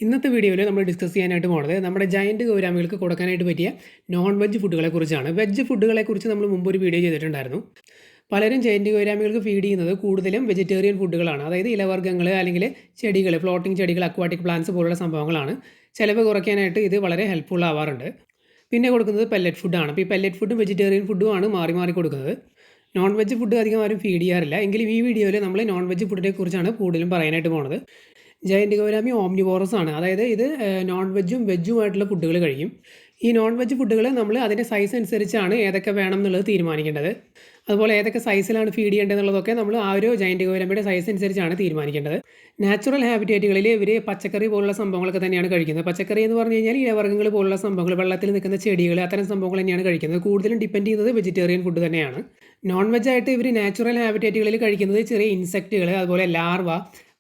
ഇന്നത്തെ വീഡിയോയിൽ നമ്മൾ ഡിസ്കസ് ചെയ്യാനായിട്ട് പോകുന്നത് നമ്മുടെ ജയൻറ്റ് ഗൗരാമികൾക്ക് കൊടുക്കാനായിട്ട് പറ്റിയ നോൺ വെജ് ഫുഡുകളെക്കുറിച്ചാണ്. വെജ് ഫുഡുകളെക്കുറിച്ച് നമ്മൾ മുമ്പ് ഒരു വീഡിയോ ചെയ്തിട്ടുണ്ടായിരുന്നു. പലരും ജയൻറ്റ് ഗൗരാമികൾക്ക് ഫീഡ് ചെയ്യുന്നത് കൂടുതലും വെജിറ്റേറിയൻ ഫുഡുകളാണ്. അതായത് ഇലവർഗ്ഗങ്ങൾ അല്ലെങ്കിൽ ചെടികൾ, ഫ്ലോട്ടിംഗ് ചെടികൾ, അക്വാട്ടിക് പ്ലാന്റ്സ് പോലുള്ള സംഭവങ്ങളാണ്. ചിലവ് കുറയ്ക്കാനായിട്ട് ഇത് വളരെ ഹെൽപ്ഫുൾ ആവാറുണ്ട്. പിന്നെ കൊടുക്കുന്നത് പെല്ലറ്റ് ഫുഡാണ്. അപ്പോൾ ഈ പെല്ലറ്റ് ഫുഡും വെജിറ്റേറിയൻ ഫുഡുമാണ് മാറി മാറി കൊടുക്കുന്നത്. നോൺ വെജ് ഫുഡ് അധികം ആരും ഫീഡ് ചെയ്യാറില്ല. എങ്കിലും ഈ വീഡിയോയിൽ നമ്മൾ നോൺ വെജ് ഫുഡിനെ കുറിച്ചാണ് കൂടുതലും പറയാനായിട്ട് പോകുന്നത്. ജയൻറ്റ് ഗൗരാമി ഓംനിവോറസ് ആണ്. അതായത് ഇത് നോൺ വെജും വെജുമായിട്ടുള്ള ഫുഡുകൾ കഴിക്കും. ഈ നോൺ വെജ് ഫുഡുകൾ നമ്മൾ അതിൻ്റെ സൈസ് അനുസരിച്ചാണ് ഏതൊക്കെ വേണം എന്നുള്ളത് തീരുമാനിക്കേണ്ടത്. അതുപോലെ ഏതൊക്കെ സൈസിലാണ് ഫീഡ് ചെയ്യേണ്ടത് എന്നുള്ളതൊക്കെ നമ്മൾ ആ ഒരു ജയൻറ്റ് ഗൗരാമിയുടെ സൈസ് അനുസരിച്ചാണ് തീരുമാനിക്കേണ്ടത്. നാച്ചുറൽ ഹാബിറ്റേറ്റുകളിൽ ഇവർ പച്ചക്കറി പോലുള്ള സംഭവങ്ങളൊക്കെ തന്നെയാണ് കഴിക്കുന്നത്. പച്ചക്കറി എന്ന് പറഞ്ഞു കഴിഞ്ഞാൽ ഇലവർഗ്ഗങ്ങൾ പോലുള്ള സംഭവങ്ങൾ, വെള്ളത്തിൽ നിൽക്കുന്ന ചെടികൾ, അത്തരം സംഭവങ്ങൾ തന്നെയാണ് കഴിക്കുന്നത്. കൂടുതലും ഡിപ്പെൻഡ് ചെയ്യുന്നത് വെജിറ്റേറിയൻ ഫുഡ് തന്നെയാണ്. നോൺ വെജായിട്ട് ഇവർ നാച്ചുറൽ ഹാബിറ്റേറ്റുകളിൽ കഴിക്കുന്നത് ചെറിയ ഇൻസെക്റ്റുകൾ, അതുപോലെ ലാർവ,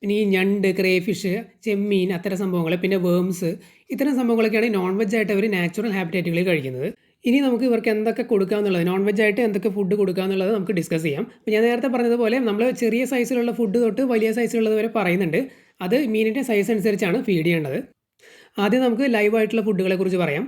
പിന്നെ ഈ ഞണ്ട്, ക്രേഫിഷ്, ചെമ്മീൻ, അത്തരം സംഭവങ്ങൾ, പിന്നെ വേംസ്, ഇത്തരം സംഭവങ്ങളൊക്കെയാണ് നോൺ വെജായിട്ട് അവർ നാച്ചുറൽ ഹാബിറ്റേറ്റുകളിൽ കഴിക്കുന്നത്. ഇനി നമുക്ക് ഇവർക്ക് എന്തൊക്കെ കൊടുക്കാമെന്നുള്ളത്, നോൺ വെജായിട്ട് എന്തൊക്കെ ഫുഡ് കൊടുക്കാമെന്നുള്ളത് നമുക്ക് ഡിസ്കസ് ചെയ്യാം. അപ്പോൾ ഞാൻ നേരത്തെ പറഞ്ഞതുപോലെ നമ്മൾ ചെറിയ സൈസിലുള്ള ഫുഡ് തൊട്ട് വലിയ സൈസിലുള്ളത് വരെ പറയുന്നുണ്ട്. അത് മീനിൻ്റെ സൈസ് അനുസരിച്ചാണ് ഫീഡ് ചെയ്യേണ്ടത്. ആദ്യം നമുക്ക് ലൈവായിട്ടുള്ള ഫുഡുകളെ കുറിച്ച് പറയാം.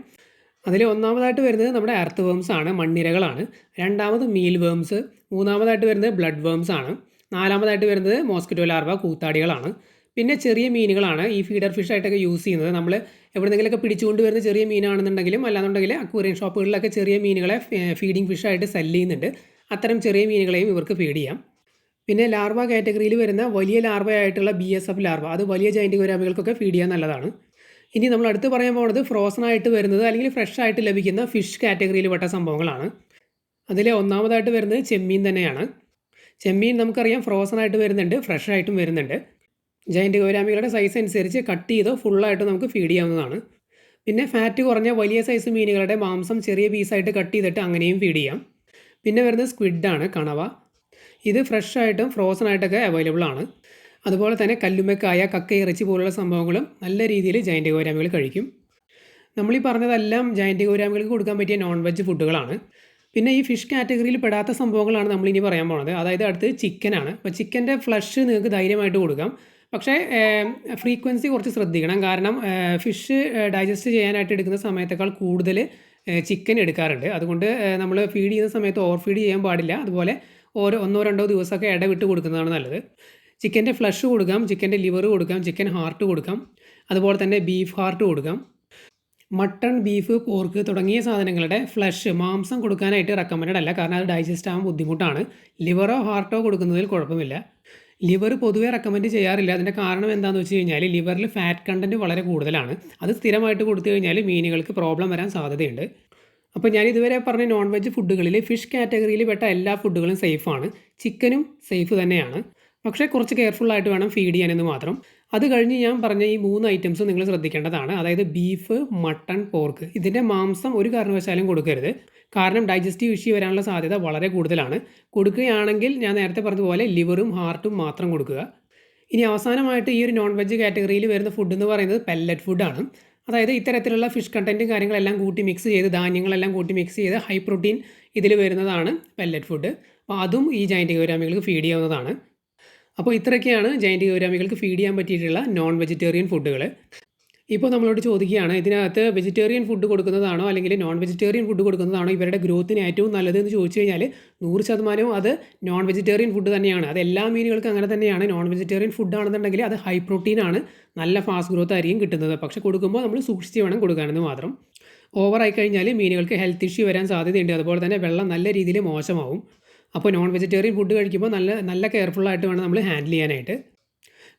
അതിൽ ഒന്നാമതായിട്ട് വരുന്നത് നമ്മുടെ എർത്ത് വേംസ് ആണ്, മണ്ണിരകളാണ്. രണ്ടാമത് മീൽ വേംസ്. മൂന്നാമതായിട്ട് വരുന്നത് ബ്ലഡ് വേംസ് ആണ്. നാലാമതായിട്ട് വരുന്നത് മോസ്കിറ്റോ ലാർവ, കൂത്താടികളാണ്. പിന്നെ ചെറിയ മീനുകളാണ് ഈ ഫീഡർ ഫിഷ് ആയിട്ടൊക്കെ യൂസ് ചെയ്യുന്നത്. നമ്മൾ എവിടെയെങ്കിലുമൊക്കെ പിടിച്ചുകൊണ്ട് വരുന്ന ചെറിയ മീനാണെന്നുണ്ടെങ്കിലും അല്ലാന്നുണ്ടെങ്കിൽ അക്വേറിയം ഷോപ്പുകളിലൊക്കെ ചെറിയ മീനുകളെ ഫീഡിംഗ് ഫിഷായിട്ട് സെല്ല് ചെയ്യുന്നുണ്ട്. അത്തരം ചെറിയ മീനുകളെയും ഇവർക്ക് ഫീഡ് ചെയ്യാം. പിന്നെ ലാർവ കാറ്റഗറിയിൽ വരുന്ന വലിയ ലാർവയായിട്ടുള്ള BSF ലാർവ, അത് വലിയ ജയൻറ്റ് ഗൗരാമികൾക്കൊക്കെ ഫീഡ് ചെയ്യാൻ നല്ലതാണ്. ഇനി നമ്മൾ അടുത്ത് പറയാൻ പോകുന്നത് ഫ്രോസൺ ആയിട്ട് വരുന്നത് അല്ലെങ്കിൽ ഫ്രഷ് ആയിട്ട് ലഭിക്കുന്ന ഫിഷ് കാറ്റഗറിയിൽ പെട്ട സംഭവങ്ങളാണ്. അതിൽ ഒന്നാമതായിട്ട് വരുന്നത് ചെമ്മീൻ തന്നെയാണ്. ചെമ്മീൻ നമുക്കറിയാം ഫ്രോസൺ ആയിട്ട് വരുന്നുണ്ട്, ഫ്രഷ് ആയിട്ടും വരുന്നുണ്ട്. ജയൻറ്റ് ഗൗരാമികളുടെ സൈസ് അനുസരിച്ച് കട്ട് ചെയ്ത് ഫുള്ളായിട്ട് നമുക്ക് ഫീഡ് ചെയ്യാവുന്നതാണ്. പിന്നെ ഫാറ്റ് കുറഞ്ഞ വലിയ സൈസ് മീനുകളുടെ മാംസം ചെറിയ പീസായിട്ട് കട്ട് ചെയ്തിട്ട് അങ്ങനെയും ഫീഡ് ചെയ്യാം. പിന്നെ വരുന്നത് സ്ക്വിഡാണ്, കണവ. ഇത് ഫ്രഷ് ആയിട്ടും ഫ്രോസൺ ആയിട്ടൊക്കെ അവൈലബിൾ ആണ്. അതുപോലെ തന്നെ കല്ലുമ്മക്കായ, കക്ക ഇറച്ചി പോലുള്ള സംഭവങ്ങളും നല്ല രീതിയിൽ ജയൻറ്റ് ഗൗരാമികൾ കഴിക്കും. നമ്മളീ പറഞ്ഞതെല്ലാം ജയൻറ്റ് ഗൗരാമികൾക്ക് കൊടുക്കാൻ പറ്റിയ നോൺ വെജ് ഫുഡുകളാണ്. പിന്നെ ഈ ഫിഷ് കാറ്റഗറിയിൽ പെടാത്ത സംഭവങ്ങളാണ് നമ്മളിനി പറയാൻ പോകുന്നത്. അതായത് അടുത്ത് ചിക്കനാണ്. അപ്പോൾ ചിക്കൻ്റെ ഫ്ലഷ് നിങ്ങൾക്ക് ധൈര്യമായിട്ട് കൊടുക്കാം. പക്ഷേ ഫ്രീക്വൻസി കുറച്ച് ശ്രദ്ധിക്കണം. കാരണം ഫിഷ് ഡൈജസ്റ്റ് ചെയ്യാനായിട്ട് എടുക്കുന്ന സമയത്തേക്കാൾ കൂടുതൽ ചിക്കൻ എടുക്കാറുണ്ട്. അതുകൊണ്ട് നമ്മൾ ഫീഡ് ചെയ്യുന്ന സമയത്ത് ഓവർ ഫീഡ് ചെയ്യാൻ പാടില്ല. അതുപോലെ ഒന്നോ രണ്ടോ ദിവസമൊക്കെ ഇടവിട്ട് കൊടുക്കുന്നതാണ് നല്ലത്. ചിക്കൻ്റെ ഫ്ലഷ് കൊടുക്കാം, ചിക്കൻ്റെ ലിവർ കൊടുക്കാം, ചിക്കൻ ഹാർട്ട് കൊടുക്കാം, അതുപോലെ തന്നെ ബീഫ് ഹാർട്ട് കൊടുക്കാം. മട്ടൺ, ബീഫ്, പോർക്ക് തുടങ്ങിയ സാധനങ്ങളുടെ ഫ്ലഷ്, മാംസം കൊടുക്കാനായിട്ട് റെക്കമെൻഡ് അല്ല. കാരണം അത് ഡൈജസ്റ്റ് ആകാൻ ബുദ്ധിമുട്ടാണ്. ലിവറോ ഹാർട്ടോ കൊടുക്കുന്നതിൽ കുഴപ്പമില്ല. ലിവർ പൊതുവേ റെക്കമെൻഡ് ചെയ്യാറില്ല. അതിൻ്റെ കാരണം എന്താണെന്ന് വെച്ച് കഴിഞ്ഞാൽ ലിവറിൽ ഫാറ്റ് കണ്ടൻറ്റ് വളരെ കൂടുതലാണ്. അത് സ്ഥിരമായിട്ട് കൊടുത്തു കഴിഞ്ഞാൽ മീനുകൾക്ക് പ്രോബ്ലം വരാൻ സാധ്യതയുണ്ട്. അപ്പോൾ ഞാൻ ഇതുവരെ പറഞ്ഞ നോൺ വെജ് ഫുഡുകളിൽ ഫിഷ് കാറ്റഗറിയിൽ പെട്ട എല്ലാ ഫുഡുകളും സേഫാണ്. ചിക്കനും സേഫ് തന്നെയാണ്. പക്ഷേ കുറച്ച് കെയർഫുള്ളായിട്ട് വേണം ഫീഡ് ചെയ്യാനെന്ന് മാത്രം. അത് കഴിഞ്ഞ് ഞാൻ പറഞ്ഞ ഈ 3 ഐറ്റംസ് നിങ്ങൾ ശ്രദ്ധിക്കേണ്ടതാണ്. അതായത് ബീഫ്, മട്ടൺ, പോർക്ക്. ഇതിൻ്റെ മാംസം ഒരു കാരണവശാലും കൊടുക്കരുത്. കാരണം ഡൈജസ്റ്റീവ് ഇഷ്യൂ വരാനുള്ള സാധ്യത വളരെ കൂടുതലാണ്. കൊടുക്കുകയാണെങ്കിൽ ഞാൻ നേരത്തെ പറഞ്ഞതുപോലെ ലിവറും ഹാർട്ടും മാത്രം കൊടുക്കുക. ഇനി അവസാനമായിട്ട് ഈ ഒരു നോൺ വെജ് കാറ്റഗറിയിൽ വരുന്ന ഫുഡ് എന്ന് പറയുന്നത് പെല്ലറ്റ് ഫുഡാണ്. അതായത് ഇത്തരത്തിലുള്ള ഫിഷ് കണ്ടൻറ്റും കാര്യങ്ങളെല്ലാം കൂട്ടി മിക്സ് ചെയ്ത്, ധാന്യങ്ങളെല്ലാം കൂട്ടി മിക്സ് ചെയ്ത് ഹൈ പ്രോട്ടീൻ ഇതിൽ വരുന്നതാണ് പെല്ലറ്റ് ഫുഡ്. അപ്പോൾ അതും ഈ ജയൻറ്റ് ഗൗരാമികൾക്ക് ഫീഡ് ചെയ്യാവുന്നതാണ്. അപ്പോൾ ഇത്രയൊക്കെയാണ് ജയൻറ്റ് ഗൗരാമികൾക്ക് ഫീഡ് ചെയ്യാൻ പറ്റിയിട്ടുള്ള നോൺ വെജിറ്റേറിയൻ ഫുഡുകൾ. ഇപ്പോൾ നമ്മളോട് ചോദിക്കുകയാണ്, ഇതിനകത്ത് വെജിറ്റേറിയൻ ഫുഡ് കൊടുക്കുന്നതാണോ അല്ലെങ്കിൽ നോൺ വെജിറ്റേറിയൻ ഫുഡ് കൊടുക്കുന്നതാണോ ഇവരുടെ ഗ്രോത്തിന് ഏറ്റവും നല്ലതെന്ന് ചോദിച്ചു കഴിഞ്ഞാൽ 100% അത് നോൺ വെജിറ്റേറിയൻ ഫുഡ് തന്നെയാണ്. അത് എല്ലാ മീനുകൾക്കും അങ്ങനെ തന്നെയാണ്. നോൺ വെജിറ്റേറിയൻ ഫുഡ് ആണെന്നുണ്ടെങ്കിൽ അത് ഹൈ പ്രോട്ടീനാണ്, നല്ല ഫാസ്റ്റ് ഗ്രോത്ത് ആയിരിക്കും കിട്ടുന്നത്. പക്ഷേ കൊടുക്കുമ്പോൾ നമ്മൾ സൂക്ഷിച്ച് വേണം കൊടുക്കാനെന്ന് മാത്രം. ഓവറായി കഴിഞ്ഞാൽ മീനുകൾക്ക് ഹെൽത്ത് ഇഷ്യൂ വരാൻ സാധ്യതയുണ്ട്. അതുപോലെ തന്നെ വെള്ളം നല്ല രീതിയിൽ മോശമാവും. അപ്പോൾ നോൺ വെജിറ്റേറിയൻ ഫുഡ് കഴിക്കുമ്പോൾ നല്ല കെയർഫുള്ളായിട്ട് വേണം നമ്മൾ ഹാൻഡിൽ ചെയ്യാനായിട്ട്.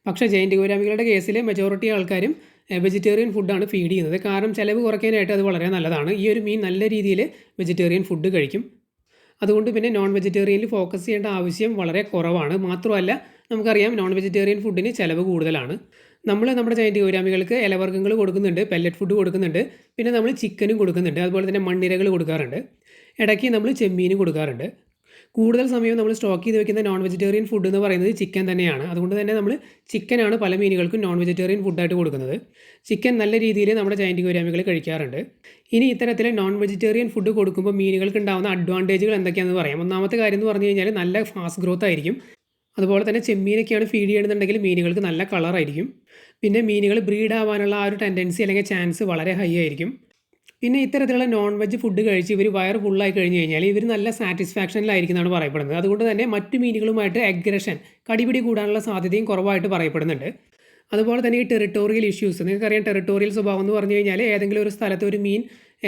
പക്ഷേ ജയൻറ്റ് ഗൗരാമികളുടെ കേസിൽ മെജോറിറ്റി ആൾക്കാരും വെജിറ്റേറിയൻ ഫുഡാണ് ഫീഡ് ചെയ്യുന്നത്. കാരണം ചിലവ് കുറയ്ക്കാനായിട്ട് അത് വളരെ നല്ലതാണ്. ഈ ഒരു മീൻ നല്ല രീതിയിൽ വെജിറ്റേറിയൻ ഫുഡ് കഴിക്കും. അതുകൊണ്ട് പിന്നെ നോൺ വെജിറ്റേറിയനിൽ ഫോക്കസ് ചെയ്യേണ്ട ആവശ്യം വളരെ കുറവാണ്. മാത്രമല്ല നമുക്കറിയാം നോൺ വെജിറ്റേറിയൻ ഫുഡിന് ചിലവ് കൂടുതലാണ്. നമ്മുടെ ജയൻറ്റ് ഗൗരാമികൾക്ക് ഇലവർഗ്ഗങ്ങൾ കൊടുക്കുന്നുണ്ട്, പെല്ലറ്റ് ഫുഡ് കൊടുക്കുന്നുണ്ട്, പിന്നെ നമ്മൾ ചിക്കനും കൊടുക്കുന്നുണ്ട്, അതുപോലെ തന്നെ മണ്ണിരകൾ കൊടുക്കാറുണ്ട്, ഇടയ്ക്ക് നമ്മൾ ചെമ്മീനും കൊടുക്കാറുണ്ട്. കൂടുതൽ സമയം നമ്മൾ സ്റ്റോക്ക് ചെയ്ത് വെക്കുന്ന നോൺ വെജിറ്റേറിയൻ ഫുഡ് എന്ന് പറയുന്നത് ചിക്കൻ തന്നെയാണ്. അതുകൊണ്ട് തന്നെ നമ്മൾ ചിക്കനാണ് പല മീനുകൾക്കും നോൺ വെജിറ്റേറിയൻ ഫുഡായിട്ട് കൊടുക്കുന്നത്. ചിക്കൻ നല്ല രീതിയിൽ നമ്മുടെ ജയൻറ്റ് ഗൗരാമികൾ കഴിക്കാറുണ്ട്. ഇനി ഇത്തരത്തിൽ നോൺ വെജിറ്റേറിയൻ ഫുഡ് കൊടുക്കുമ്പോൾ മീനുകൾക്ക് ഉണ്ടാകുന്ന അഡ്വാൻറ്റേജുകൾ എന്തൊക്കെയാണെന്ന് പറയാം. ഒന്നാമത്തെ കാര്യം എന്ന് പറഞ്ഞു കഴിഞ്ഞാൽ നല്ല ഫാസ്റ്റ് ഗ്രോത്ത് ആയിരിക്കും. അതുപോലെ തന്നെ ചെമ്മീനൊക്കെയാണ് ഫീഡ് ചെയ്യണമെന്നുണ്ടെങ്കിൽ മീനുകൾക്ക് നല്ല കളറായിരിക്കും. പിന്നെ മീനുകൾ ബ്രീഡ് ആവാനുള്ള ആ ഒരു ടെൻഡൻസി അല്ലെങ്കിൽ ചാൻസ് വളരെ ഹൈ ആയിരിക്കും. പിന്നെ ഇത്തരത്തിലുള്ള നോൺ വെജ് ഫുഡ് കഴിച്ച് ഇവർ വയർ ഫുള്ളായി കഴിഞ്ഞ് കഴിഞ്ഞാൽ ഇവർ നല്ല സാറ്റിസ്ഫാക്ഷനിലായിരിക്കും എന്നാണ് പറയപ്പെടുന്നത്. അതുകൊണ്ട് തന്നെ മറ്റു മീനുകളുമായിട്ട് അഗ്രഷൻ കടിപിടി കൂടാനുള്ള സാധ്യതയും കുറവായിട്ട് പറയപ്പെടുന്നുണ്ട്. അതുപോലെ തന്നെ ഈ ടെറിട്ടോറിയൽ ഇഷ്യൂസ്, നിങ്ങൾക്കറിയാം ടെറിട്ടോറിയൽ സ്വഭാവം എന്ന് പറഞ്ഞു കഴിഞ്ഞാൽ ഏതെങ്കിലും ഒരു സ്ഥലത്ത് ഒരു മീൻ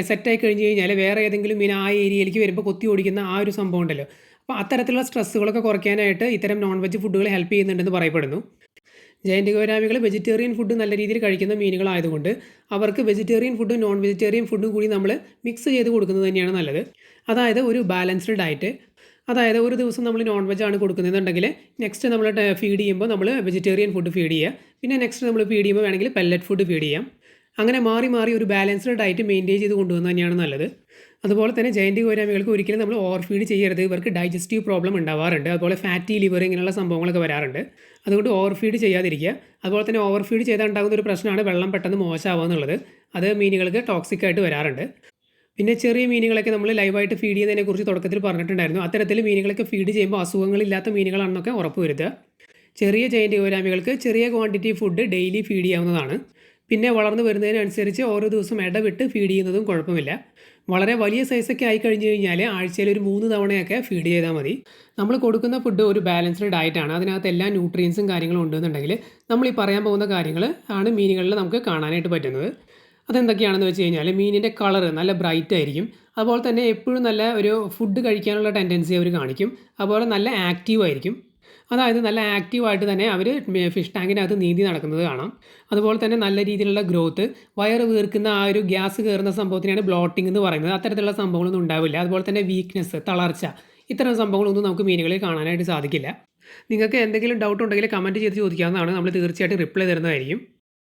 സെറ്റായി കഴിഞ്ഞ് കഴിഞ്ഞാൽ വേറെ ഏതെങ്കിലും മീൻ ആ ഏരിയയിലേക്ക് വരുമ്പോൾ കൊത്തി ഓടിക്കുന്ന ആ ഒരു സംഭവം ഉണ്ടല്ലോ. അപ്പോൾ അത്തരത്തിലുള്ള സ്ട്രെസ്സുകളൊക്കെ കുറയ്ക്കാനായിട്ട് ഇത്തരം നോൺ വെജ് ഫുഡുകൾ ഹെൽപ്പ് ചെയ്യുന്നുണ്ടെന്ന് പറയപ്പെടുന്നു. ജയന്റ് ഗൗരാമികൾ വെജിറ്റേറിയൻ ഫുഡ് നല്ല രീതിയിൽ കഴിക്കുന്ന മീനുകളായതുകൊണ്ട് അവർക്ക് വെജിറ്റേറിയൻ ഫുഡും നോൺ വെജിറ്റേറിയൻ ഫുഡും കൂടി നമ്മൾ മിക്സ് ചെയ്ത് കൊടുക്കുന്നത് തന്നെയാണ് നല്ലത്. അതായത് ഒരു ബാലൻസ്ഡ് ഡയറ്റ്. അതായത് ഒരു ദിവസം നമ്മൾ നോൺ വെജ് ആണ് കൊടുക്കുന്നതെന്നുണ്ടെങ്കിൽ നെക്സ്റ്റ് നമ്മൾ ഫീഡ് ചെയ്യുമ്പോൾ നമ്മൾ വെജിറ്റേറിയൻ ഫുഡ് ഫീഡ് ചെയ്യുക. പിന്നെ നെക്സ്റ്റ് നമ്മൾ ഫീഡ് ചെയ്യുമ്പോൾ വേണമെങ്കിൽ പെല്ലറ്റ് ഫുഡ് ഫീഡ് ചെയ്യാം. അങ്ങനെ മാറി മാറി ഒരു ബാലൻസ്ഡ് ഡയറ്റ് മെയിൻറ്റെയിൻ ചെയ്ത് കൊണ്ടുവന്നത് തന്നെയാണ് നല്ലത്. അതുപോലെ തന്നെ ജയന്റ് ഗൗരാമികൾക്ക് ഒരിക്കലും നമ്മൾ ഓവർ ഫീഡ് ചെയ്യരുത്. ഇവർക്ക് ഡൈജസ്റ്റീവ് പ്രോബ്ലം ഉണ്ടാവാറുണ്ട്. അതുപോലെ ഫാറ്റി ലിവർ ഇങ്ങനെയുള്ള സംഭവങ്ങളൊക്കെ വരാറുണ്ട്. അതുകൊണ്ട് ഓവർ ഫീഡ് ചെയ്യാതിരിക്കുക. അതുപോലെ തന്നെ ഓവർ ഫീഡ് ചെയ്താൽ ഉണ്ടാകുന്ന ഒരു പ്രശ്നമാണ് വെള്ളം പെട്ടെന്ന് മോശമാവുക എന്നുള്ളത്. അത് മീനുകൾക്ക് ടോക്സിക് ആയിട്ട് വരാറുണ്ട്. പിന്നെ ചെറിയ മീനുകളൊക്കെ നമ്മൾ ലൈവായിട്ട് ഫീഡ് ചെയ്യുന്നതിനെക്കുറിച്ച് തുടക്കത്തിൽ പറഞ്ഞിട്ടുണ്ടായിരുന്നു. അത്തരത്തിൽ മീനുകളൊക്കെ ഫീഡ് ചെയ്യുമ്പോൾ അസുഖങ്ങളില്ലാത്ത മീനുകളാണെന്നൊക്കെ ഉറപ്പ് വരുത്തുക. ചെറിയ ജയന്റ് ഗൗരാമികൾക്ക് ചെറിയ ക്വാണ്ടിറ്റി ഫുഡ് ഡെയിലി ഫീഡ് ചെയ്യാവുന്നതാണ്. പിന്നെ വളർന്നു വരുന്നതിനനുസരിച്ച് ഓരോ ദിവസം ഇടവിട്ട് ഫീഡ് ചെയ്യുന്നതും കുഴപ്പമില്ല. വളരെ വലിയ സൈസൊക്കെ ആയി കഴിഞ്ഞ് കഴിഞ്ഞാൽ ആഴ്ചയിൽ ഒരു 3 തവണയൊക്കെ ഫീഡ് ചെയ്താൽ മതി. നമ്മൾ കൊടുക്കുന്ന ഫുഡ് ഒരു ബാലൻസ്ഡ് ഡയറ്റാണ്. അതിനകത്ത് എല്ലാ ന്യൂട്രിയൻസും കാര്യങ്ങളും ഉണ്ടെന്നുണ്ടെങ്കിൽ നമ്മൾ ഈ പറയാൻ പോകുന്ന കാര്യങ്ങൾ ആണ് മീനുകളിൽ നമുക്ക് കാണാനായിട്ട് പറ്റുന്നത്. അതെന്തൊക്കെയാണെന്ന് വെച്ച് കഴിഞ്ഞാൽ മീനിൻ്റെ കളർ നല്ല ബ്രൈറ്റ് ആയിരിക്കും. അതുപോലെ തന്നെ എപ്പോഴും നല്ല ഒരു ഫുഡ് കഴിക്കാനുള്ള ടെൻഡൻസി അവർ കാണിക്കും. അതുപോലെ നല്ല ആക്റ്റീവ് ആയിരിക്കും. അതായത് നല്ല ആക്റ്റീവായിട്ട് തന്നെ അവർ ഫിഷ് ടാങ്കിനകത്ത് നീന്തി നടക്കുന്നത് കാണാം. അതുപോലെ തന്നെ നല്ല രീതിയിലുള്ള ഗ്രോത്ത്, വയറ് വീർക്കുന്ന ആ ഒരു ഗ്യാസ് കയറുന്ന സംഭവത്തിനാണ് ബ്ലോട്ടിംഗ് എന്ന് പറയുന്നത്. അത്തരത്തിലുള്ള സംഭവങ്ങളൊന്നും ഉണ്ടാവില്ല. അതുപോലെ തന്നെ വീക്ക്നെസ്, തളർച്ച, ഇത്തരം സംഭവങ്ങളൊന്നും നമുക്ക് മീനുകളിൽ കാണാനായിട്ട് സാധിക്കില്ല. നിങ്ങൾക്ക് എന്തെങ്കിലും ഡൗട്ട് ഉണ്ടെങ്കിൽ കമൻറ്റ് ചെയ്ത് ചോദിക്കാവുന്നതാണ്. നമ്മൾ തീർച്ചയായിട്ടും റിപ്ലൈ തരുന്നതായിരിക്കും.